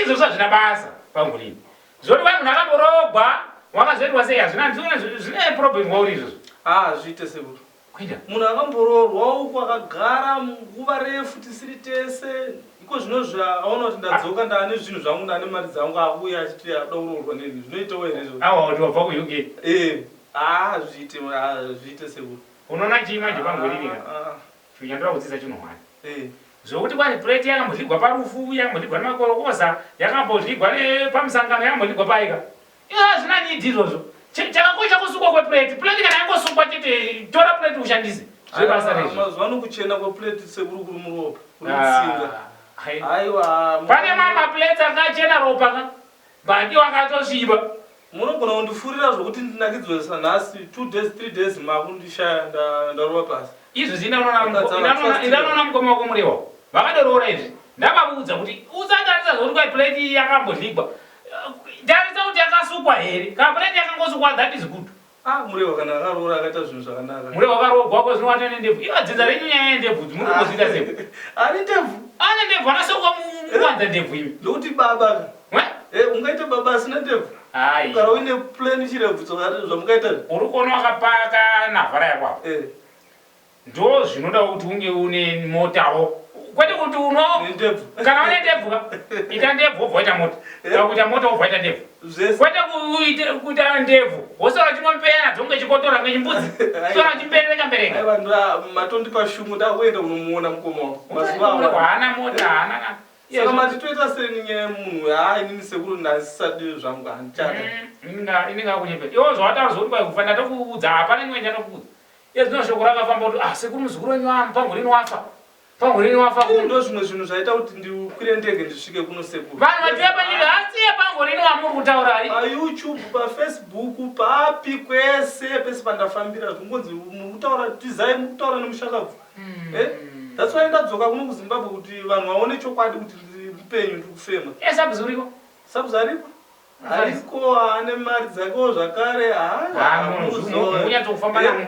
izvo zvazvina basa pangurimi zvoti vanhu vakamborogwa wakazoitwa sei hazvina zvine problem wauri izvozvo zviite Sekuru kuita munhu akamboroorwa uko akagara nguva refu tisiri tese iko zvino zvaona kuti ndadzoka ndaane zvinhu zvangu ndaane mari dzangu akuuya achiti ada kuroorwa neni zvinoitawo here izvozvo kuti wabva ku UK zviite Sekuru unoona chimanje pangurimi chinyandoda kudzidza chinohwani zvokuti kwani plate yakambodligwa parufu yakambodligwa nemakorokosa yakambodligwa pamusangano yakambodligwa paika hazvina nidi izvozvo chakakosha kusukwa kweplate plate kana yangosukwa chete tora plate ushandise zvebasa rezvo mazuva ano kuchena kweplate Sekuru kuri muropa kuri mutsinga aiwa pane mamaplate akachena ropa ka baki wakatosviba munogona kundifurira zvokuti ndinakidzwesa nhasi 2 days 3 days makundishaya ndarova pasi izvi indanoona mukoma wako murehwa vakadoroora izvi ndavaudza kuti usatarisa zvokuti kwai plate yakambodligwa tarisa kuti yakasukwa here kana plate yakangosukwa that is good murehwa kana akaroora akaita zvinhu zvakanaka murehwa akaroorwa ko zvinowata nendebvu iva dzidza renyu nyaya yendebvu dzimurikuziita seku ani ndebvu ane ndebvu anasokwa muwanza ndebvu imi ndokuti baba ungaita baba asina ndebvu ugara uine plani chirebvu zvamukaita uri kuona wakapaka navhara yakwapo ndo zvinoda kuti unge une motawo kwete kuti kana une ndebvu ita ndebvu wobva waita mota kana kuita mota wobva waita ndebvu kwete kuita ndebvu wosora chinompeyana dzonge chikotora ngechimbudzi sora chimbereka matondi pashungu ndakuenda kunomuona mukoma haana mota haana saka matitoita sei nyaya yemunhu inini Sekuru ndasisadi zvangu handichada inenge akunyepera iwo zvawataura zvokuti kwai kufanira tokuudza hapana imwe ndanokuudza iye zvino shoko rakafamba kuti Sekuru muzukuru wenyu pangurini wafa ndo zvimwe zvinhu zvaita kuti ndikwire ndege ndisvike kuno Sekuru vanhu vatiya panyika hasiye pangurini wamuri kutaurai paYouTube paFacebook papi kwese pese pandafambira zvingonzi mukutaura tizai mukutaura nemushakabvu that's why ndadzoka kuno kuZimbabwe kuti vanhu vaone chokwadi kuti ndipenyu ndiri kufema sabhuzi uriko sabhuzi ariko ariko ane mari dzakewo zvakare munyatsokufamba namo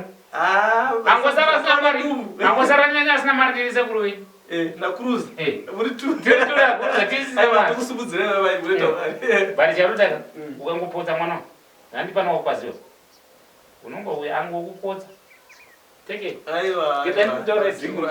angosara nyanya asina mari tiri Sekuru wenyu nakuruza muri bari charutaka ukangopotsa mwana handipana wakwaziwa unongouya angokupotsa teke aiwa getani kutaura zvingu